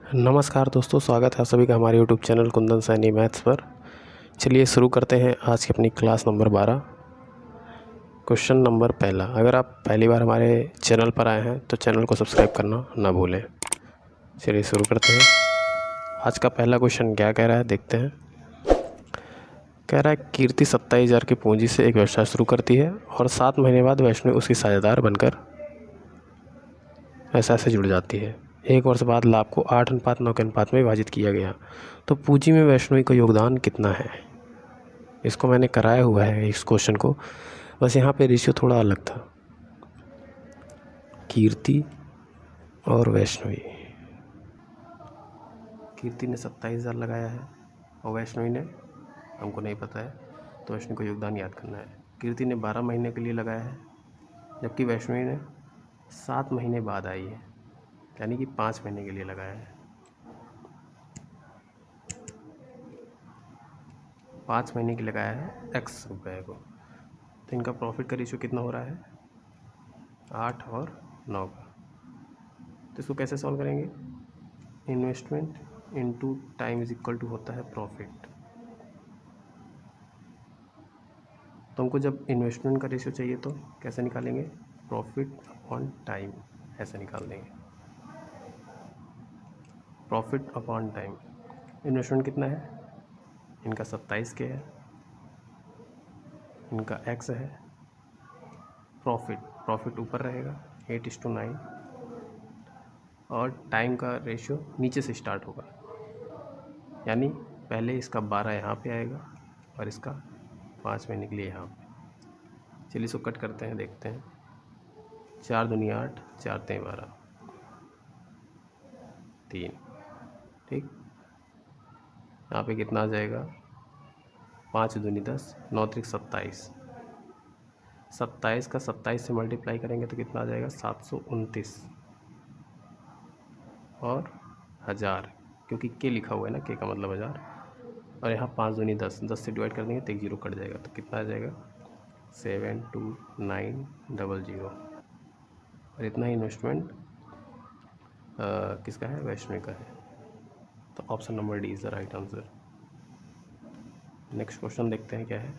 नमस्कार दोस्तों, स्वागत है सभी का हमारे YouTube channel Kundan Saini maths पर। चलिए शुरू करते हैं आज की अपनी क्लास नंबर 12। क्वेश्चन नंबर पहला। अगर आप पहली बार हमारे चैनल पर आए हैं तो चैनल को सब्सक्राइब करना ना भूलें। चलिए शुरू करते हैं। आज का पहला क्वेश्चन क्या कह रहा है, देखते हैं। कह रहा है कीर्ति 27,000 की पूंजी से एक व्यवसाय शुरू करती है और 7 महीने बाद वैष्णवी उसकी साझेदार बनकर व्यवसाय से जुड़ जाती है। 1 वर्ष बाद लाभ को 8:9 के अनुपात में विभाजित किया गया, तो पूंजी में वैष्णवी का योगदान कितना है। इसको मैंने कराया हुआ है इस क्वेश्चन को, बस यहाँ पे रेशियो थोड़ा अलग था। कीर्ति और वैष्णवी। कीर्ति ने 27,000 लगाया है और वैष्णवी ने, हमको नहीं पता है, तो वैष्णवी को योगदान याद करना है। कीर्ति ने 12 महीने के लिए लगाया है, जबकि वैष्णवी ने 7 महीने बाद आई है, यानी कि 5 महीने के लिए लगाया है। 5 महीने की लगाया है x रुपये को, तो इनका प्रॉफिट का रेशियो कितना हो रहा है, 8 और 9 का। तो इसको कैसे सॉल्व करेंगे, investment into time is equal to होता है प्रॉफिट। तो हमको जब इन्वेस्टमेंट का रेशियो चाहिए तो कैसे निकालेंगे, प्रॉफिट अपॉन टाइम, ऐसे निकाल देंगे। Profit upon time. इन्वेस्टमेंट कितना है, इनका 27 के है, इनका x है। प्रॉफिट ऊपर रहेगा 8:9, और टाइम का रेशियो नीचे से स्टार्ट होगा, यानी पहले इसका 12 यहाँ पे आएगा और इसका 5 महीने के लिए यहाँ पे। चलिए इसको कट करते हैं, देखते हैं। 4 दूनी 8, 4 तें 12, 3, ठीक। यहाँ पे कितना आ जाएगा, 5 दूनी 10, 9 त्रिक 27। 27 का 27 से मल्टीप्लाई करेंगे तो कितना आ जाएगा, 729 और 1000, क्योंकि के लिखा हुआ है ना, के का मतलब 1000। और यहाँ 5 दूनी 10, 10 से डिवाइड कर देंगे तो 1 जीरो कट जाएगा, तो कितना आ जाएगा, 72900। और इतना ही इन्वेस्टमेंट किसका है, वैष्णवी का है। तो option number D is the right answer. Next question देखते हैं क्या है।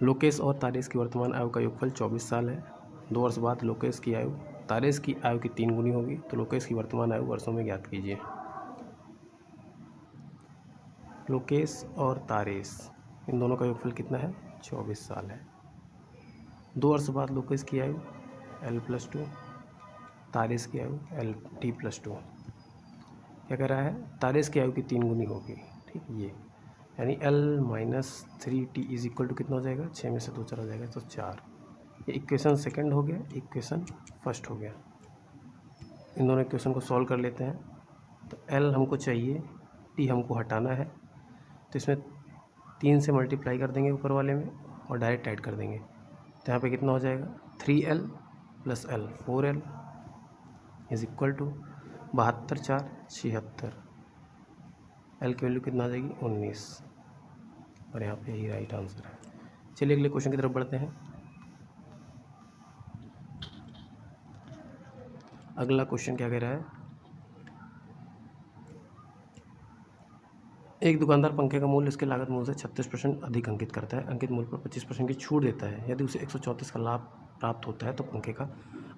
लोकेश और तारेश की वर्तमान आयु का योगफल 24 साल है। 2 वर्ष बाद लोकेश की आयु तारेश की आयु की 3 गुनी होगी, तो लोकेश की वर्तमान आयु वर्षों में ज्ञात कीजिए। लोकेश और तारेश, इन दोनों का योगफल कितना है, 24 साल है। 2 वर्ष बाद लोकेश की आयु L+2, तारेश की आयु LT+2। क्या कह रहा है, तारेश की आयु की 3 गुनी होगी, ठीक। ये यानी L-3T इज इक्वल टू कितना हो जाएगा, 6 में से 2 चला जाएगा तो 4। ये इक्वेशन सेकंड हो गया, इक्वेशन फर्स्ट हो गया। इन दोनों इक्वेशन को सॉल्व कर लेते हैं। तो L हमको चाहिए, T हमको हटाना है, तो इसमें 3 से मल्टीप्लाई कर देंगे ऊपर वाले में और डायरेक्ट ऐड कर देंगे। तो यहाँ पे कितना हो जाएगा, 3L + L 4L is equal to 72 4 76। L की वैल्यू कितना आ जाएगी, 19, और यहाँ पे यही राइट आंसर है। चलिए अगले क्वेश्चन की तरफ बढ़ते हैं। अगला क्वेश्चन क्या कह रहा है, एक दुकानदार पंखे का मूल्य उसके लागत मूल्य से 36% अधिक अंकित करता है। अंकित मूल्य पर 25% की छूट देता है। यदि उसे 134 का लाभ प्राप्त होता है तो पंखे का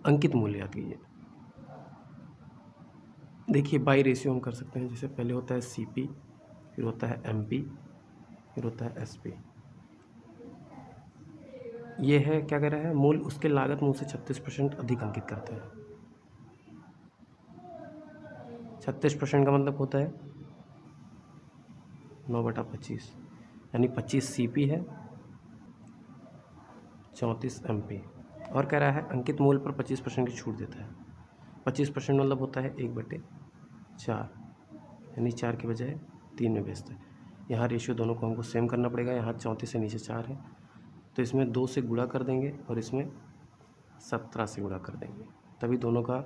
अंकित मूल्य याद कीजिए। देखिए बाई रेशियो हम कर सकते हैं, जैसे पहले होता है CP, फिर होता है MP, फिर होता है SP। ये है क्या कह रहा है, मूल्य उसके लागत मूल्य से 36% अधिक अंकित करता है। 36% का मतलब होता है 9/25, यानी 25 CP है, 34 MP। और कह रहा है अंकित मूल्य पर 25% की छूट देता है। 25% मतलब होता है 1/4, यानी 4 के बजाय 3 में बेचता है। यहाँ रेशियो दोनों को हमको सेम करना पड़ेगा। यहाँ 34 से नीचे 4 है, तो इसमें 2 से गुणा कर देंगे और इसमें 17 से गुणा कर देंगे, तभी दोनों का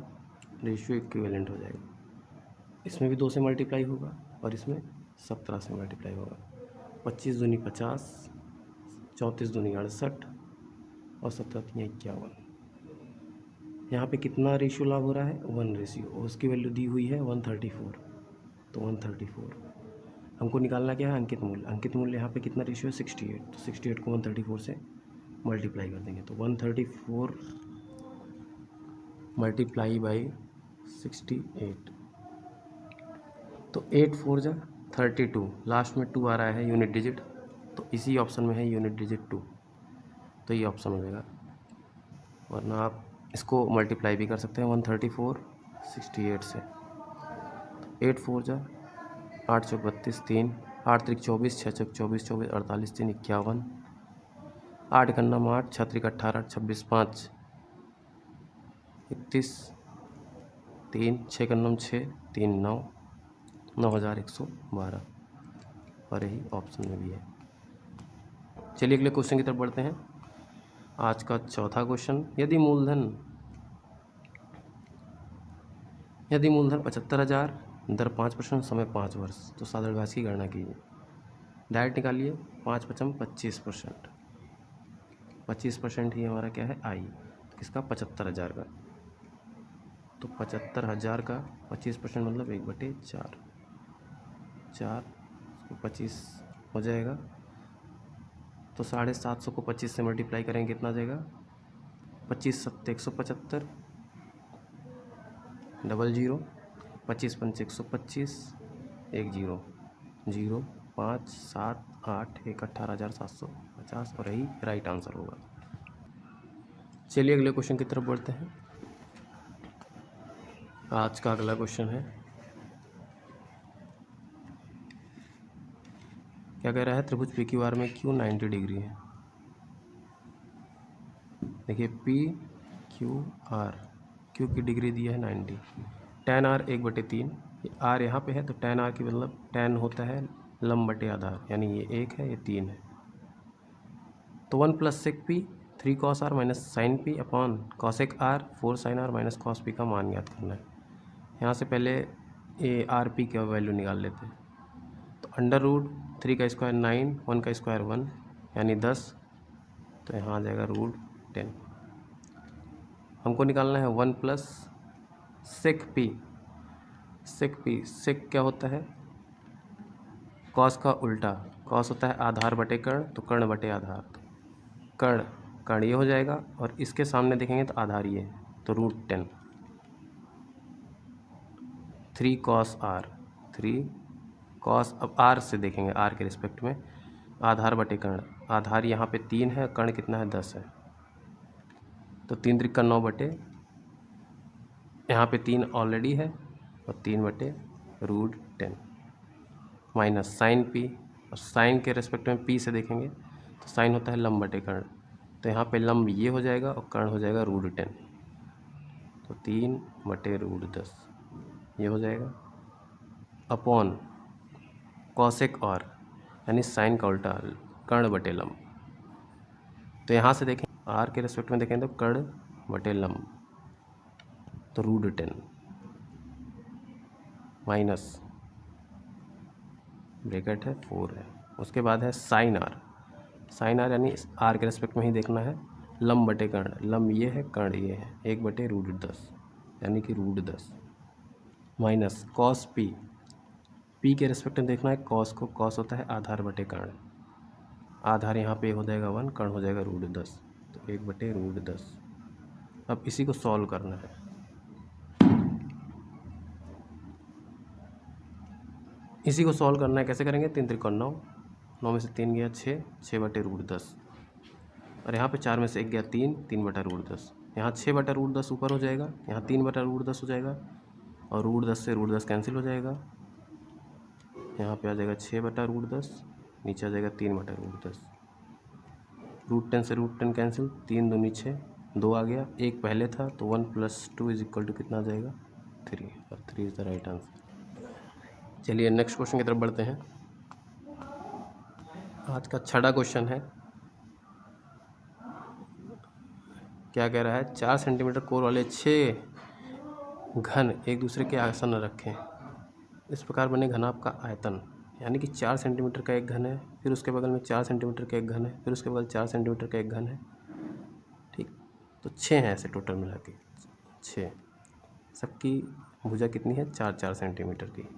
रेशियो इक्विवेलेंट हो जाएगा। इसमें भी 2 से मल्टीप्लाई होगा और इसमें 17 से मल्टीप्लाई होगा। 25 दूनी 50, 34 दूनी 68 और 17 3 51। यहाँ पे कितना रेशियो लाभ हो रहा है, 1 रेशियो, और उसकी वैल्यू दी हुई है 134, तो 134 हमको निकालना क्या है, अंकित मूल्य। अंकित मूल्य यहाँ पे कितना रेशियो है, 68, तो 68 को 134 से मल्टीप्लाई कर देंगे, तो 134 मल्टीप्लाई बाई 68, तो 8 4 जा 32, लास्ट में 2 आ रहा है यूनिट डिजिट, तो इसी ऑप्शन में है यूनिट डिजिट 2, तो ये ऑप्शन हो जाएगा। वरना आप इसको मल्टीप्लाई भी कर सकते हैं 134 68 से, 8 4 जा 8 चौक 32, 3 8 त्रिक 24, 6 चौक 24 24 48 3 51, 8 गन्नम 8, 6 त्रिक 18 26 5 31, 3 6 गन्नम 6 3 9 9112, और यही ऑप्शन में भी है। चलिए अगले क्वेश्चन की तरफ बढ़ते हैं। आज का चौथा क्वेश्चन, यदि मूलधन 75,000, दर 5%, समय 5 वर्ष, तो साधारण ब्याज की गणना कीजिए। डायरेक्ट निकालिए, 5 पचम 25%, 25% ही हमारा क्या है, आई, किसका, 75,000 का, तो 75,000 का 25% मतलब 1/4, 4 25 हो जाएगा, तो 750 को 25 से मल्टीप्लाई करेंगे, कितना आ जाएगा, 25 7 175, 00, 25 5 125, 10 0 5 7 8 1 18,750, और यही राइट आंसर होगा। चलिए अगले क्वेश्चन की तरफ बढ़ते हैं। आज का अगला क्वेश्चन है, क्या कह रहा है, त्रिभुज पी क्यू आर में क्यू 90 डिग्री है। देखिए पी क्यू आर, क्यू की डिग्री दी है 90, tan r 1/3, आर यहाँ पे है तो tan r की मतलब tan होता है लंब बटे आधार, यानी ये 1 है, ये 3 है, तो 1 + sec p 3 cos r minus sine P upon cosec r 4 sin r minus cos p का मान ज्ञात करना है। यहाँ से पहले ये आर पी का वैल्यू निकाल लेते हैं, तो √3 का स्क्वायर 9, 1 का स्क्वायर 1 यानी 10, तो यहाँ आ जाएगा √10। हमको निकालना है 1 + sec p, सेक क्या होता है, कॉस का उल्टा, कॉस होता है आधार बटे कर्ण, तो कर्ण बटे आधार, कर्ण ये हो जाएगा, और इसके सामने देखेंगे तो आधार ये है, तो √10, 3 cos r, 3 cos, अब r से देखेंगे, r के रिस्पेक्ट में, आधार बटे कर्ण, आधार यहाँ पे 3 है, कर्ण कितना है, 10 है, तो 3 त्रिक 9 बटे, यहाँ पे 3 ऑलरेडी है, और 3/√10 माइनस साइन पी, और साइन के रेस्पेक्ट में पी से देखेंगे तो साइन होता है लंब बटे कर्ण, तो यहाँ पे लंब ये हो जाएगा और कर्ण हो जाएगा √10, तो 3/√10 ये हो जाएगा, अपॉन कॉसेक और, यानी साइन का उल्टा कर्ण बटे लंब, तो यहाँ से देखें आर के रेस्पेक्ट में देखें तो कर्ण बटे लंब, तो √10 माइनस ब्रैकेट है 4 है, उसके बाद है साइन आर, यानी आर के रेस्पेक्ट में ही देखना है, लंब बटे कर्ण, लंब ये है, कर्ण ये है, 1/√10 यानी कि √10 माइनस कॉस पी, पी के रेस्पेक्ट में देखना है कॉस को, कॉस होता है आधार बटे कर्ण, आधार यहाँ पे हो जाएगा 1, कर्ण हो जाएगा √10, तो 1/√10। अब इसी को सॉल्व करना है, इसी को सॉल्व करना है, कैसे करेंगे, 3 त्रिक 9, 9 में से 3 गया 6, 6/√10, और यहाँ पे 4 में से 1 गया 3, 3/√10, यहाँ 6/√10 ऊपर हो जाएगा, यहाँ 3/√10 हो जाएगा, और √10 से √10 कैंसिल हो जाएगा, यहाँ पे आ जाएगा 6/√10, नीचे आ जाएगा 3/√10, √10 से √10 कैंसिल, 3 दूनी 6, 2 आ गया, 1 पहले था, तो 1 + 2 = कितना आ जाएगा, 3, और 3 इज़ द राइट आंसर। चलिए नेक्स्ट क्वेश्चन की तरफ बढ़ते हैं। आज का 6वां क्वेश्चन है, क्या कह रहा है, 4 सेंटीमीटर कोर वाले 6 घन एक दूसरे के आसन्न रखें, इस प्रकार बने घनाभ का आयतन, यानी कि 4 सेंटीमीटर का एक घन है, फिर उसके बगल में 4 सेंटीमीटर का एक घन है, फिर उसके बगल 4 सेंटीमीटर का एक घन है, ठीक, तो 6 हैं ऐसे टोटल मिला के, 6। सबकी भुजा कितनी है? 4-4 सेंटीमीटर की।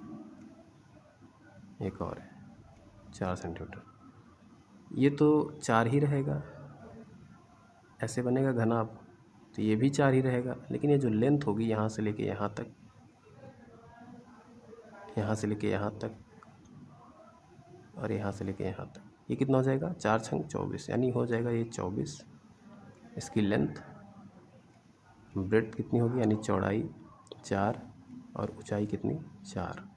एक और है 4 सेंटीमीटर। ये तो 4 ही रहेगा, ऐसे बनेगा घनाभ, तो ये भी 4 ही रहेगा। लेकिन ये जो लेंथ होगी यहाँ से लेके यहाँ तक, यहाँ से लेके यहाँ तक और यहाँ से लेके यहाँ तक, ये कितना हो जाएगा? 4 छंग 24, यानी हो जाएगा ये 24। इसकी लेंथ, ब्रेड्थ कितनी होगी, यानी चौड़ाई 4 और ऊंचाई कितनी? 4।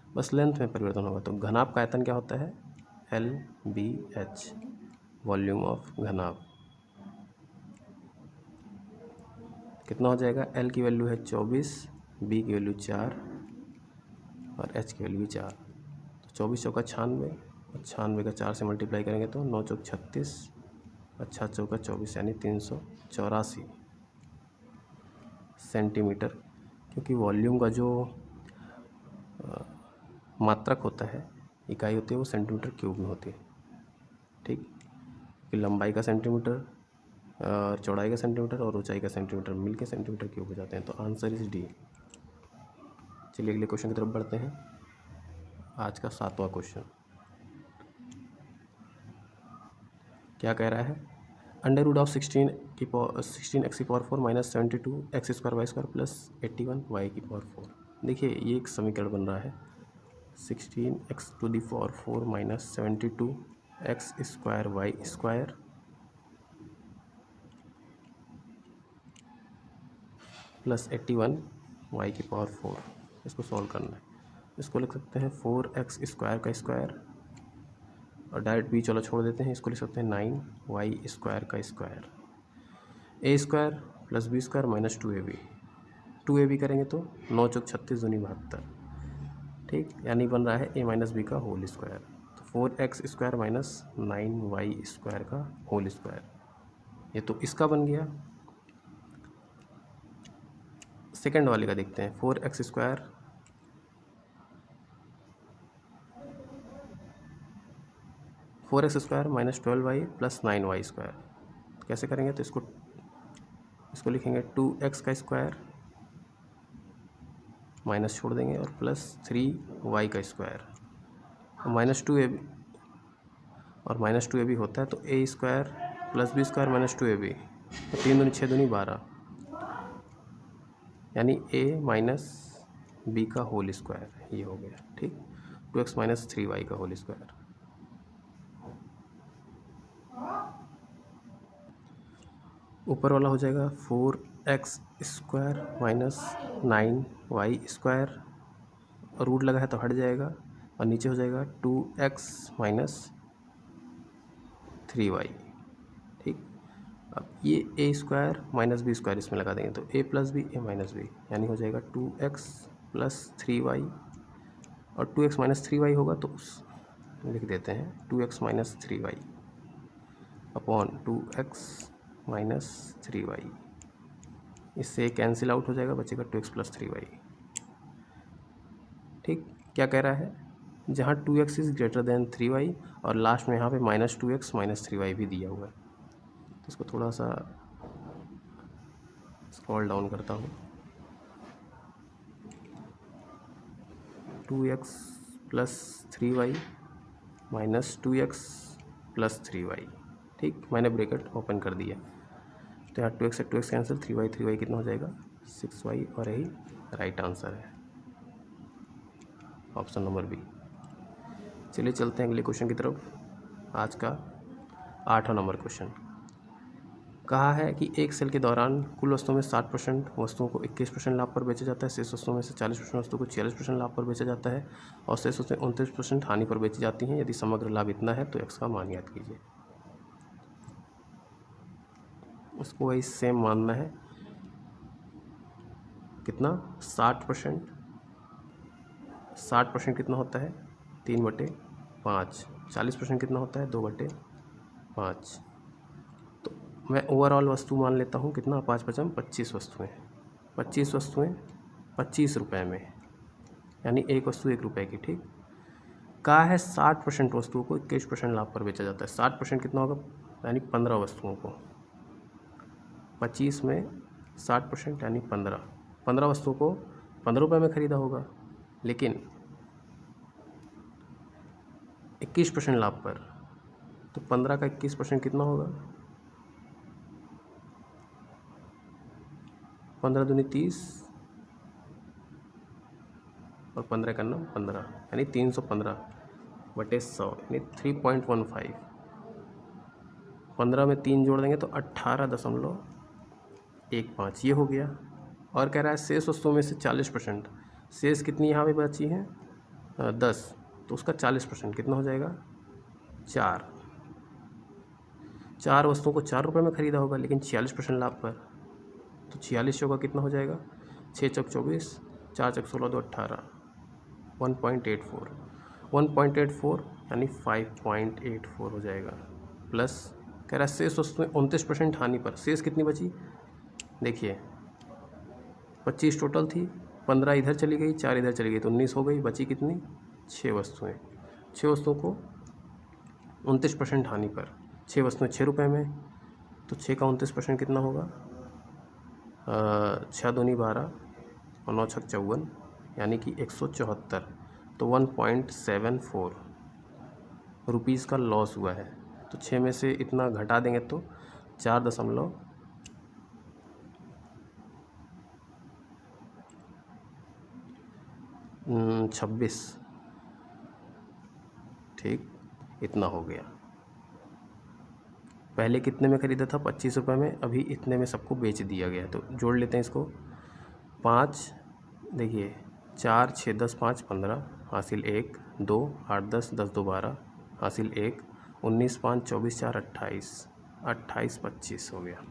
बस लेंथ में परिवर्तन होगा। तो घनाभ का आयतन क्या होता है? LBH, वॉल्यूम ऑफ घनाभ। कितना हो जाएगा? L की वैल्यू है 24, B की वैल्यू 4 और H की वैल्यू 4। तो 24 चौका 96 और 96 का 4 से मल्टीप्लाई करेंगे तो 9 चौक 36 और 6 चौका 24, यानी 384 सेंटीमीटर। क्योंकि वॉल्यूम का जो मात्रक होता है, इकाई होती है, वो सेंटीमीटर क्यूब में होती है। ठीक, कि लंबाई का सेंटीमीटर, चौड़ाई का सेंटीमीटर और ऊंचाई का सेंटीमीटर मिलके सेंटीमीटर क्यूब हो जाते हैं। तो आंसर इज डी। चलिए अगले क्वेश्चन की तरफ बढ़ते हैं। आज का 7वां क्वेश्चन क्या कह रहा है? Under root of 16x⁴ minus 72 x² plus 81 y⁴। देखिए ये एक समीकरण बन रहा है। 16x⁴ minus 72 x² y² plus 81 y⁴। इसको सॉल्व करना है। इसको लिख सकते हैं 4x² का स्क्वायर और डायरेक्ट बीच वाला छोड़ देते हैं। इसको लिख सकते हैं 9y² का square. a² plus b² minus 2ab। 2ab करेंगे तो 9 चौक 36 दूनी 72। ठीक, यानी बन रहा है a माइनस बी का होल स्क्वायर। तो 4x² माइनस 9y² का होल स्क्वायर, ये तो इसका बन गया। सेकेंड वाले का देखते हैं। 4x² minus 12y plus 9y²। कैसे करेंगे? तो इसको लिखेंगे 2x का स्क्वायर माइनस छोड़ देंगे और प्लस 3y का स्क्वायर माइनस 2ab, और माइनस 2ab होता है तो a² plus b² minus 2ab, तो 3 दूनी 6 दूनी 12, यानी a माइनस बी का होल स्क्वायर, ये हो गया। ठीक, 2x माइनस 3y का होल स्क्वायर। ऊपर वाला हो जाएगा 4x² माइनस 9y², रूट लगा है तो हट जाएगा, और नीचे हो जाएगा 2x माइनस 3y। ठीक, अब ये a² माइनस b² इसमें लगा देंगे तो a plus B a minus B, यानी हो जाएगा 2x प्लस 3y, और 2x माइनस 3y होगा तो लिख देते हैं 2x minus 3y upon 2x minus 3y। इससे कैंसिल आउट हो जाएगा, बचेगा 2x प्लस 3y। ठीक, क्या कह रहा है? जहाँ 2x is greater than 3y और लास्ट में यहाँ पे माइनस 2x माइनस 3y भी दिया हुआ है। तो इसको थोड़ा सा स्क्रॉल डाउन करता हूँ। 2x plus 3y minus 2x plus 3y। ठीक, मैंने ब्रैकेट ओपन कर दिया, तो यहाँ 2x से 2x कैंसिल, 3y कितना हो जाएगा? 6y, और यही राइट आंसर है, ऑप्शन नंबर बी। चलिए चलते हैं अगले क्वेश्चन की तरफ। आज का 8वां नंबर क्वेश्चन कहा है कि एक सेल के दौरान कुल वस्तुओं में 60% वस्तुओं को 21% लाभ पर बेचा जाता है, शेष वस्तुओं में से 40% वस्तुओं को 46% लाभ पर बेचा जाता है और शेष वस्तुएं 29% हानि पर बेची जाती हैं। यदि समग्र लाभ इतना है तो x का मान ज्ञात कीजिए। उसको वही सेम मानना है। कितना? 60%। 60% कितना होता है? 3/5। 40% कितना होता है? 2/5। तो मैं ओवरऑल वस्तु मान लेता हूँ कितना? 5×5 25 वस्तुएँ। 25 वस्तुएँ 25 रुपये में, यानी एक वस्तु 1 रुपये की। ठीक, कहा है 60% वस्तुओं को 21% लाभ पर बेचा जाता है। 60% कितना होगा? यानी 15 वस्तुओं को। 25 में 60% यानी 15 वस्तुओं को 15 रुपये में ख़रीदा होगा, लेकिन 21% लाभ पर, तो 15 का 21% कितना होगा? 15 दूनी 30 और 15 का 15 यानी 315/100 यानी 3.15। 15 में 3 जोड़ देंगे तो 18.15 ये हो गया। और कह रहा है शेष वस्तुओं में से 40%, शेष कितनी यहाँ पे बची हैं? 10, तो उसका 40% कितना हो जाएगा? 4 वस्तुओं को 4 रुपये में ख़रीदा होगा, लेकिन 46% लाभ पर, तो 46 होगा कितना हो जाएगा? 6 चौक 24, 4 चौक 16, 2 18, 1.84 यानी 5.84 हो जाएगा। प्लस कह रहा है शेष वस्तुएं 29% हानि पर, शेष कितनी बची? देखिए 25 टोटल थी, 15 इधर चली गई, 4 इधर चली गई, तो 19 हो गई, बची कितनी? 6 वस्तुएं। 6 वस्तुओं को 29% हानि पर, 6 वस्तुएं 6 रुपये में, तो 6 का 29% कितना होगा? 6 दूनी 12 और 9 छक 54 यानी कि 174, तो 1.74 रुपीज़ का लॉस हुआ है। तो 6 में से इतना घटा देंगे तो 4.26, ठीक, इतना हो गया। पहले कितने में ख़रीदा था? 25 रुपये में, अभी इतने में सबको बेच दिया गया। तो जोड़ लेते हैं इसको। 5, देखिए 4 6 10 5 15 हासिल 1 2 8 10 10 2 12 हासिल 1 19 5 24 4 28 28 25 हो गया।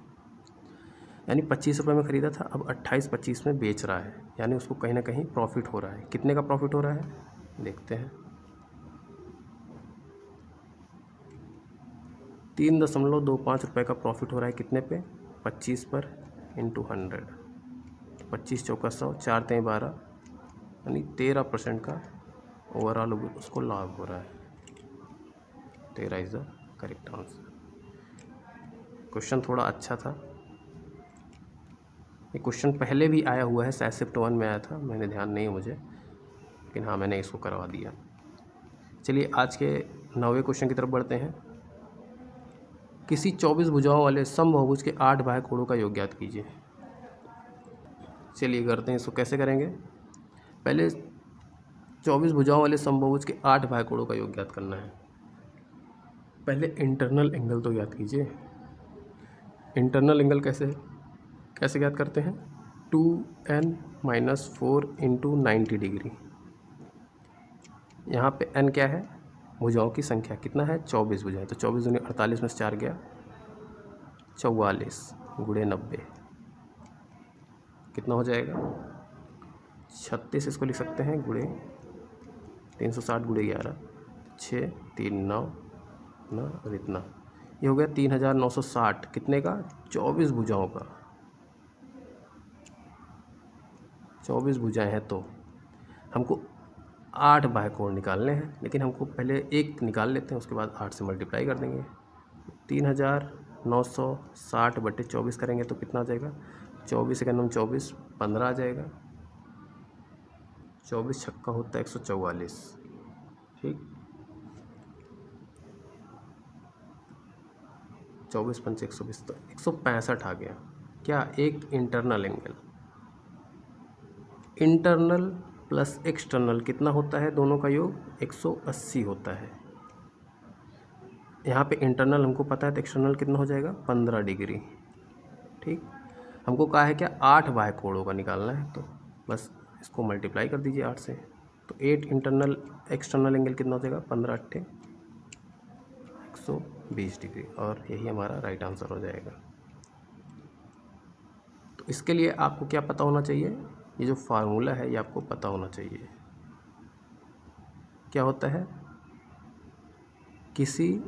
यानी 25 रुपये में ख़रीदा था, अब 28-25 में बेच रहा है, यानी उसको कहीं ना कहीं प्रॉफिट हो रहा है। कितने का प्रॉफिट हो रहा है देखते हैं। 3.25 रुपये का प्रॉफिट हो रहा है। कितने पे? 25 पर इंटू 100, 25 चौका 100, 4 तें 12 यानी 13% का ओवरऑल उसको लाभ हो रहा है। 13 is the correct answer. Question थोड़ा अच्छा था। ये क्वेश्चन पहले भी आया हुआ है, शायद शिफ्ट 1 में आया था, मैंने ध्यान नहीं है मुझे, लेकिन हाँ मैंने इसको करवा दिया। चलिए आज के 9वें क्वेश्चन की तरफ बढ़ते हैं। किसी 24 भुजाओं वाले समबाहुभुज के 8 बाह्य कोणों का योग ज्ञात कीजिए। चलिए करते हैं इसको। कैसे करेंगे? पहले 24 भुजाओं वाले समबाहुभुज के 8 बाह्य कोणों का योग ज्ञात करना है। पहले इंटरनल एंगल तो ज्ञात कीजिए। इंटरनल एंगल कैसे ज्ञात करते हैं? 2n - 4 × 90 degree. यहाँ पे n क्या है? भुजाओं की संख्या। कितना है? 24 भुजाएं, तो 24 दूनी 48 में से 4 गया 44 गुणे 90 कितना हो जाएगा? 36। इसको लिख सकते हैं गुणे 360 गुणे 11 6 3 9 ना, और इतना ये हो गया 3960। कितने का? 24 भुजाओं का। 24 भुजाएं हैं तो हमको 8 बाह्य कोण निकालने हैं, लेकिन हमको पहले एक निकाल लेते हैं, उसके बाद 8 से मल्टीप्लाई कर देंगे। 3960/24 करेंगे तो कितना आ जाएगा? 24 सेकंड में 24 15 आ जाएगा। 24 छक्का होता है 144, ठीक। 24 पंच 120 तो 165 आ गया। क्या? एक internal angle. Internal plus external कितना होता है? दोनों का योग 180 होता है। यहाँ पे इंटरनल हमको पता है, तो एक्सटर्नल कितना हो जाएगा? 15 डिग्री, ठीक। हमको कहा है क्या? 8 बाह्य कोणों का निकालना है, तो बस इसको मल्टीप्लाई कर दीजिए 8 से, तो 8 इंटरनल एक्सटर्नल एंगल कितना हो जाएगा? 15 × 120 डिग्री, और यही हमारा राइट आंसर हो जाएगा। तो इसके लिए आपको क्या पता होना चाहिए? ये जो फार्मूला है ये आपको पता होना चाहिए। क्या होता है? किसी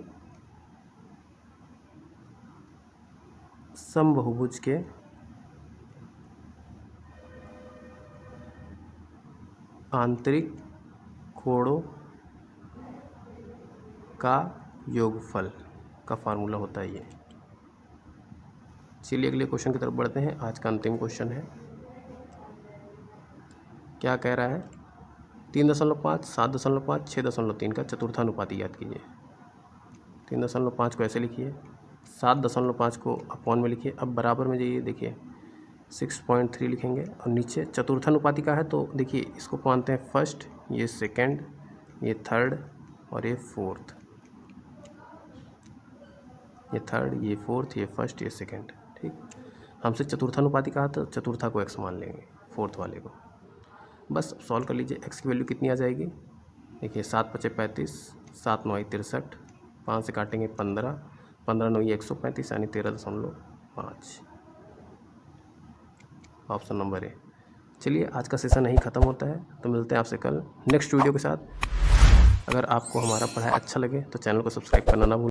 समबाहुभुज के आंतरिक कोणों का योगफल का फार्मूला होता है ये। चलिए अगले क्वेश्चन की तरफ बढ़ते हैं। आज का अंतिम क्वेश्चन है, क्या कह रहा है, 3.5, 7.5, 6.3 का चतुर्थानुपाती याद कीजिए। 3.5 को ऐसे लिखिए, 7.5 को अपॉन में लिखिए। अब बराबर में जाइए, देखिए 6.3 लिखेंगे और नीचे चतुर्थानुपाती का है तो देखिए इसको मानते हैं फर्स्ट, ये सेकंड, ये थर्ड और ये फोर्थ। ये थर्ड, ये फोर्थ, ये फर्स्ट, ये सेकंड। ठीक, हमसे चतुर्थानुपाती कहा तो चतुर्था को एक्स मान लेंगे, फोर्थ वाले को। बस सॉल्व कर लीजिए। एक्स की वैल्यू कितनी आ जाएगी, देखिए 7 × 5 = 35, 7 × 9 = 63, 5 से काटेंगे 15, 15 × 9 = 135 यानी 13.5। Option number A. चलिए आज का सेशन यहीं ख़त्म होता है, तो मिलते हैं आपसे कल नेक्स्ट वीडियो के साथ। अगर आपको हमारा पढ़ाई अच्छा लगे तो चैनल को सब्सक्राइब करना ना भूलें।